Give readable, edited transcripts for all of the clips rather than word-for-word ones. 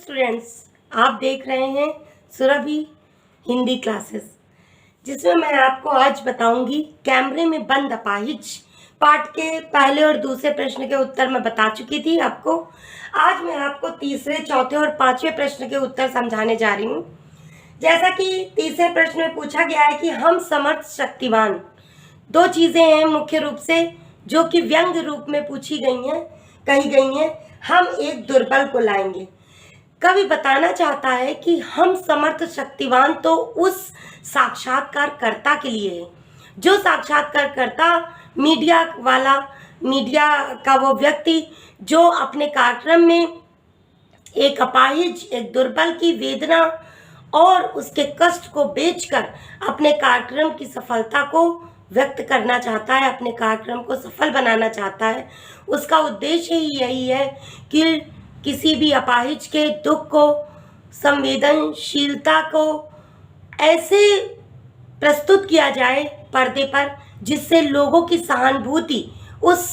Students, आप देख रहे हैं सुरभि हिंदी क्लासेस, जिसमें मैं आपको आज बताऊंगी कैमरे में बंद अपाहिज पाठ के पहले और दूसरे प्रश्न के उत्तर मैं बता चुकी थी आपको। आज मैं आपको तीसरे, चौथे और पांचवें प्रश्न के उत्तर समझाने जा रही हूँ। जैसा कि तीसरे प्रश्न में पूछा गया है कि हम समर्थ शक्तिवान, दो चीजें हैं मुख्य रूप से जो कि व्यंग रूप में पूछी गई हैं, कही गई हैं। हम एक दुर्बल को लाएंगे। कवि बताना चाहता है कि हम समर्थ शक्तिवान तो उस साक्षात्कारकर्ता के लिए है जो साक्षात्कारकर्ता मीडिया वाला, मीडिया का वो व्यक्ति जो अपने कार्यक्रम में एक अपाहिज, एक दुर्बल की वेदना और उसके कष्ट को बेचकर अपने कार्यक्रम की सफलता को व्यक्त करना चाहता है, अपने कार्यक्रम को सफल बनाना चाहता है। उसका उद्देश्य ही यही है कि किसी भी अपाहिज के दुख को, संवेदनशीलता को ऐसे प्रस्तुत किया जाए पर्दे पर जिससे लोगों की सहानुभूति उस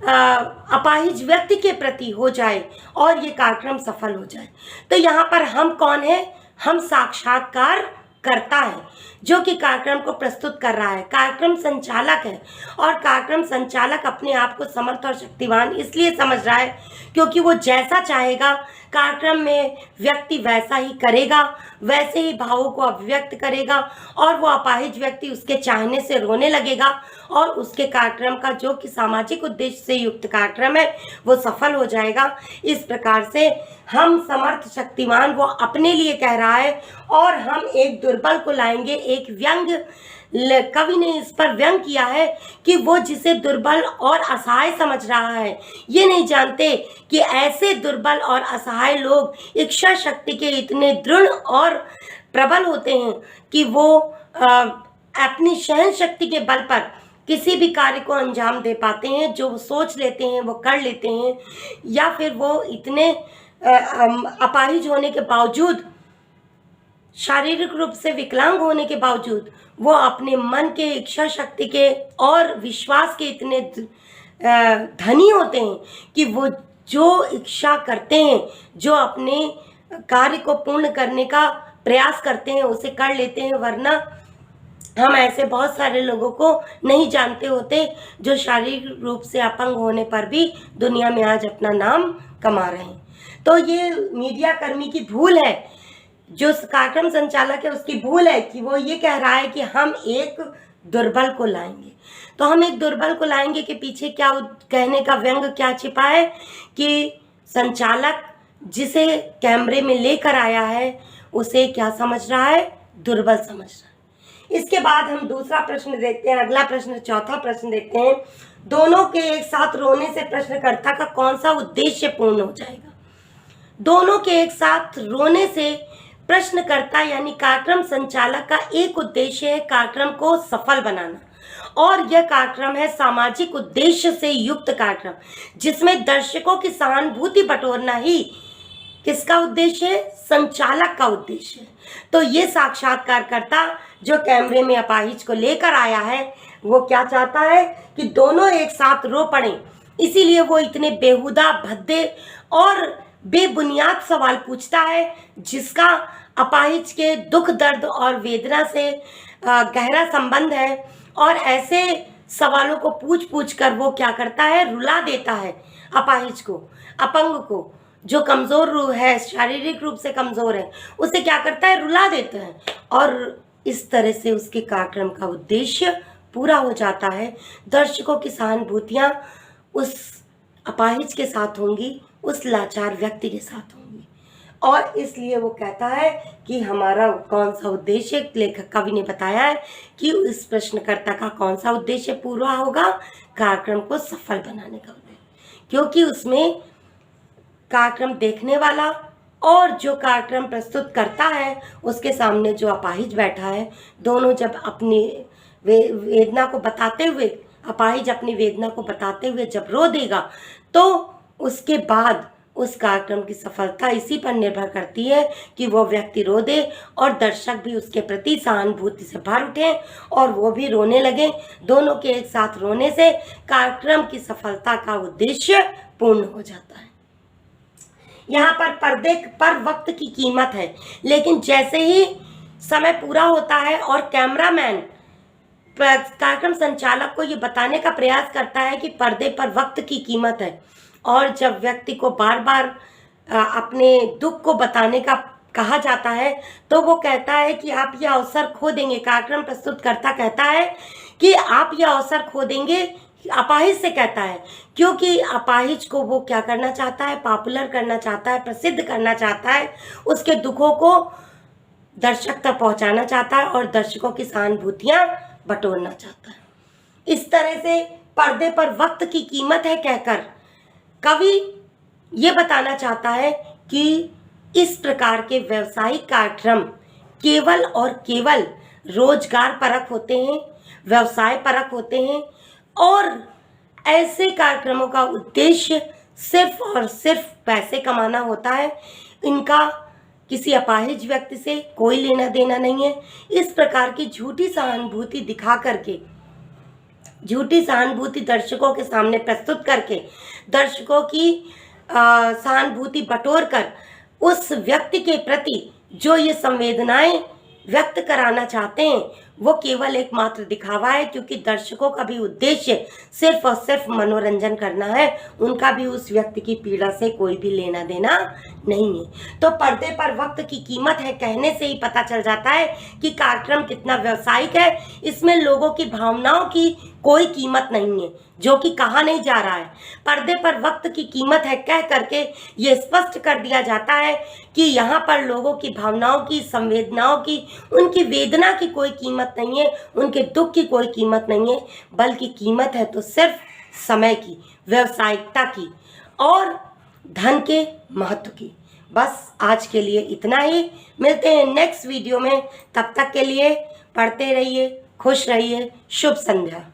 अपाहिज व्यक्ति के प्रति हो जाए और ये कार्यक्रम सफल हो जाए। तो यहाँ पर हम कौन है? हम साक्षात्कार करता है जो कि कार्यक्रम को प्रस्तुत कर रहा है, कार्यक्रम संचालक है। और कार्यक्रम संचालक अपने आप को समर्थ और शक्तिवान इसलिए समझ रहा है क्योंकि वो जैसा चाहेगा कार्यक्रम में व्यक्ति वैसा ही करेगा, वैसे ही भावों को अभिव्यक्त करेगा और वो अपाहिज व्यक्ति उसके चाहने से रोने लगेगा और उसके कार्यक्रम का, जो कि सामाजिक उद्देश्य से युक्त कार्यक्रम है, वो सफल हो जाएगा। इस प्रकार से हम समर्थ शक्तिवान वो अपने लिए कह रहा है और हम एक दुर्बल को लाएंगे। एक व्यंग, कवि ने इस पर व्यंग किया है कि वो जिसे दुर्बल और असहाय समझ रहा है, ये नहीं जानते कि ऐसे दुर्बल और असहाय लोग इच्छा शक्ति के इतने दृढ़ और प्रबल होते हैं कि वो अपनी सहन शक्ति के बल पर किसी भी कार्य को अंजाम दे पाते हैं। जो वो सोच लेते हैं वो कर लेते हैं, या फिर वो इतने अपाहिज होने के बावजूद, शारीरिक रूप से विकलांग होने के बावजूद वो अपने मन के, इच्छा शक्ति के और विश्वास के इतने धनी होते हैं कि वो जो इच्छा करते हैं, जो अपने कार्य को पूर्ण करने का प्रयास करते हैं, उसे कर लेते हैं। वरना हम ऐसे बहुत सारे लोगों को नहीं जानते होते जो शारीरिक रूप से अपंग होने पर भी दुनिया में आज अपना नाम कमा रहे हैं। तो ये मीडिया कर्मी की भूल है, जो कार्यक्रम संचालक है उसकी भूल है कि वो ये कह रहा है कि हम एक दुर्बल को लाएंगे। तो हम एक दुर्बल को लाएंगे के पीछे क्या कहने का व्यंग क्या छिपा है कि संचालक जिसे कैमरे में लेकर आया है उसे क्या समझ रहा है? दुर्बल समझ रहा है। इसके बाद हम दूसरा प्रश्न देखते हैं, अगला प्रश्न, चौथा प्रश्न देखते हैं। दोनों के एक साथ रोने से प्रश्नकर्ता का कौन सा उद्देश्य पूर्ण हो जाएगा? दोनों के एक साथ रोने से प्रश्नकर्ता यानी कार्यक्रम संचालक का एक उद्देश्य है कार्यक्रम को सफल बनाना, और यह कार्यक्रम है सामाजिक उद्देश्य से युक्त कार्यक्रम जिसमें दर्शकों की सहानुभूति बटोरना ही किसका उद्देश्य है? संचालक का उद्देश्य है। तो ये साक्षात्कारकर्ता जो कैमरे में अपाहिज को लेकर आया है वो क्या चाहता है कि दोनों एक साथ रो पड़े। इसीलिए वो इतने बेहुदा, भद्दे और बेबुनियाद सवाल पूछता है जिसका अपाहिज के दुख, दर्द और वेदना से गहरा संबंध है। और ऐसे सवालों को पूछ कर वो क्या करता है? रुला देता है अपाहिज को, अपंग को, जो कमज़ोर है, शारीरिक रूप से कमज़ोर है, उसे क्या करता है? रुला देता है। और इस तरह से उसके कार्यक्रम का उद्देश्य पूरा हो जाता है। दर्शकों की सहानुभूतियाँ उस अपाहिज के साथ होंगी, उस लाचार व्यक्ति के साथ होंगी। और इसलिए वो कहता है कि हमारा कौन सा उद्देश्य, लेखक कवि ने बताया है कि इस प्रश्नकर्ता का कौन सा उद्देश्य पूरा होगा? कार्यक्रम को सफल बनाने का उद्देश्य, क्योंकि उसमें कार्यक्रम देखने वाला और जो कार्यक्रम प्रस्तुत करता है उसके सामने जो अपाहिज बैठा है, दोनों जब अपनी वेदना को बताते हुए, अपाहिज अपनी वेदना को बताते हुए जब रो देगा तो उसके बाद उस कार्यक्रम की सफलता इसी पर निर्भर करती है कि वो व्यक्ति रो दे और दर्शक भी उसके प्रति सहानुभूति से भर उठे और वो भी रोने लगे। दोनों के एक साथ रोने से कार्यक्रम की सफलता का उद्देश्य पूर्ण हो जाता है। यहाँ पर पर्दे पर वक्त की कीमत है, लेकिन जैसे ही समय पूरा होता है और कैमरामैन कार्यक्रम संचालक को ये बताने का प्रयास करता है कि पर्दे पर वक्त की कीमत है, और जब व्यक्ति को बार बार अपने दुख को बताने का कहा जाता है तो वो कहता है कि आप यह अवसर खो देंगे। कार्यक्रम प्रस्तुतकर्ता कहता है कि आप यह अवसर खो देंगे, अपाहिज से कहता है, क्योंकि अपाहिज को वो क्या करना चाहता है, पॉपुलर करना चाहता है, प्रसिद्ध करना चाहता है, उसके दुखों को दर्शक तक पहुंचाना चाहता है और दर्शकों की सहानुभूतियां बटोरना चाहता है। इस तरह से पर्दे पर वक्त की कीमत है कहकर कवि ये बताना चाहता है कि इस प्रकार के व्यावसायिक कार्यक्रम केवल और केवल रोजगार परक होते हैं, व्यवसाय परक होते हैं, और ऐसे कार्यक्रमों का उद्देश्य सिर्फ और सिर्फ पैसे कमाना होता है। इनका किसी अपाहिज व्यक्ति से कोई लेना देना नहीं है। इस प्रकार की झूठी सहानुभूति दिखा करके, झूठी सहानुभूति दर्शकों के सामने प्रस्तुत करके, दर्शकों की सहानुभूति बटोर कर उस व्यक्ति के प्रति जो ये संवेदनाएं व्यक्त कराना चाहते हैं वो केवल एकमात्र दिखावा है, क्योंकि दर्शकों का भी उद्देश्य सिर्फ और सिर्फ मनोरंजन करना है। उनका भी उस व्यक्ति की पीड़ा से कोई भी लेना देना नहीं है। तो पर्दे पर वक्त की कीमत है कहने से ही पता चल जाता है कि कार्यक्रम कितना व्यावसायिक है। इसमें लोगों की भावनाओं की कोई कीमत नहीं है, जो कि कहा नहीं जा रहा है। पर्दे पर वक्त की कीमत है कह करके ये स्पष्ट कर दिया जाता है कि यहाँ पर लोगों की भावनाओं की, संवेदनाओं की, उनकी वेदना की कोई कीमत नहीं है, उनके दुख की कोई कीमत नहीं है, बल्कि कीमत है तो सिर्फ समय की, व्यावसायिकता की और धन के महत्व की। बस आज के लिए इतना ही, मिलते हैं नेक्स्ट वीडियो में। तब तक के लिए पढ़ते रहिए, खुश रहिए, शुभ संध्या।